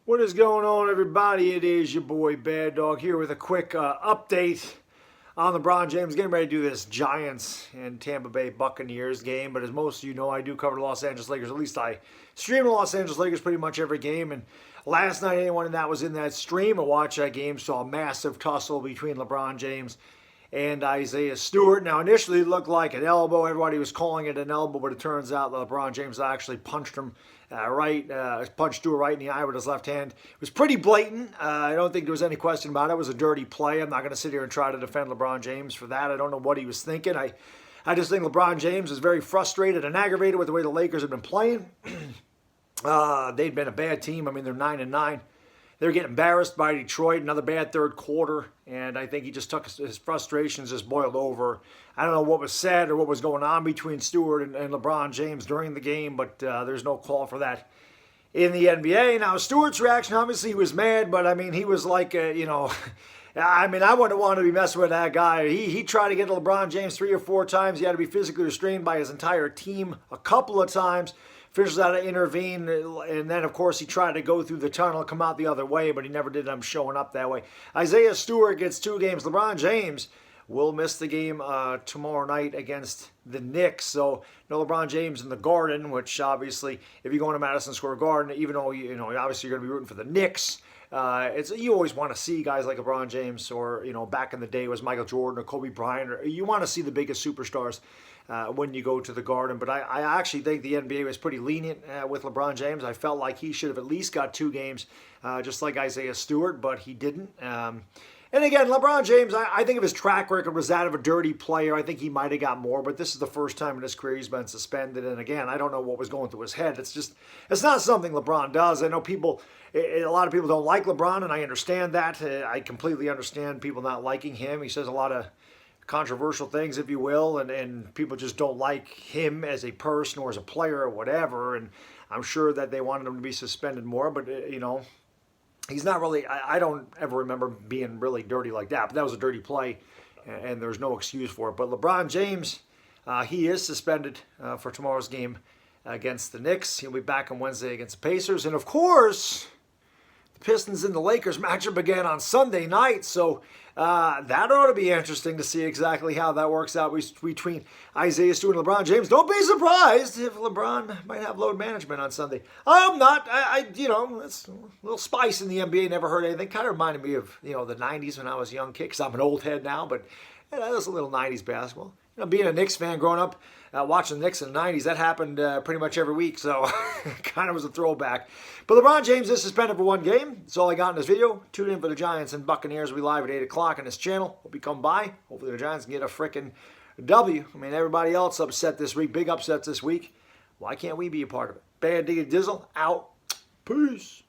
What is going on, everybody? It is your boy Baddog here with a quick update on LeBron James. Getting ready to do this Giants and Tampa Bay Buccaneers game. But as most of you know, I do cover the Los Angeles Lakers. At least I stream the Los Angeles Lakers pretty much every game. And last night, anyone that was in that stream or watched that game saw a massive tussle between LeBron James and Isiah Stewart. Now, initially, it looked like an elbow. Everybody was calling it an elbow, but it turns out that LeBron James actually punched him punched Stewart right in the eye with his left hand. It was pretty blatant. I don't think there was any question about it. It was a dirty play. I'm not going to sit here and try to defend LeBron James for that. I don't know what he was thinking. I just think LeBron James is very frustrated and aggravated with the way the Lakers have been playing. They've been a bad team. I mean, they're 9-9. They're getting embarrassed by Detroit, another bad third quarter, and I think he just took his frustrations, just boiled over. I don't know what was said or what was going on between Stewart and LeBron James during the game, but there's no call for that in the NBA. Now, Stewart's reaction, obviously, he was mad, but, I mean, he was like, I mean, I wouldn't want to be messing with that guy. He tried to get to LeBron James 3 or 4 times. He had to be physically restrained by his entire team a couple of times. Officials had to intervene, and then, of course, he tried to go through the tunnel, come out the other way, but he never did end up showing up that way. Isiah Stewart gets 2 games. LeBron James will miss the game tomorrow night against the Knicks. So, no LeBron James in the Garden, which obviously, if you go into Madison Square Garden, even though, obviously you're going to be rooting for the Knicks, you always want to see guys like LeBron James or, back in the day it was Michael Jordan or Kobe Bryant. Or you want to see the biggest superstars when you go to the Garden. But I actually think the NBA was pretty lenient with LeBron James. I felt like he should have at least got 2 games, just like Isiah Stewart, but he didn't. And again, LeBron James, I think if his track record was that of a dirty player, I think he might have got more. But this is the first time in his career he's been suspended. And again, I don't know what was going through his head. It's not something LeBron does. I know a lot of people don't like LeBron, and I understand that. I completely understand people not liking him. He says a lot of controversial things, if you will, and people just don't like him as a person or as a player or whatever. And I'm sure that they wanted him to be suspended more, but, he's not really, I don't ever remember being really dirty like that, but that was a dirty play, and there's no excuse for it. But LeBron James, he is suspended for tomorrow's game against the Knicks. He'll be back on Wednesday against the Pacers. And, of course, the Pistons and the Lakers matchup again on Sunday night, so that ought to be interesting to see exactly how that works out between Isiah Stewart and LeBron James. Don't be surprised if LeBron might have load management on Sunday. I hope not. It's a little spice in the NBA. Never heard anything. Kind of reminded me of, the 90s when I was a young kid, because I'm an old head now, but that was a little 90s basketball. Being a Knicks fan growing up, watching the Knicks in the 90s, that happened pretty much every week, so kind of was a throwback. But LeBron James is suspended for 1 game. That's all I got in this video. Tune in for the Giants and Buccaneers. We'll be live at 8 o'clock on this channel. Hope you come by. Hopefully the Giants can get a frickin' W. I mean, everybody else upset this week, big upsets this week. Why can't we be a part of it? Bad Diggy Dizzle, out. Peace.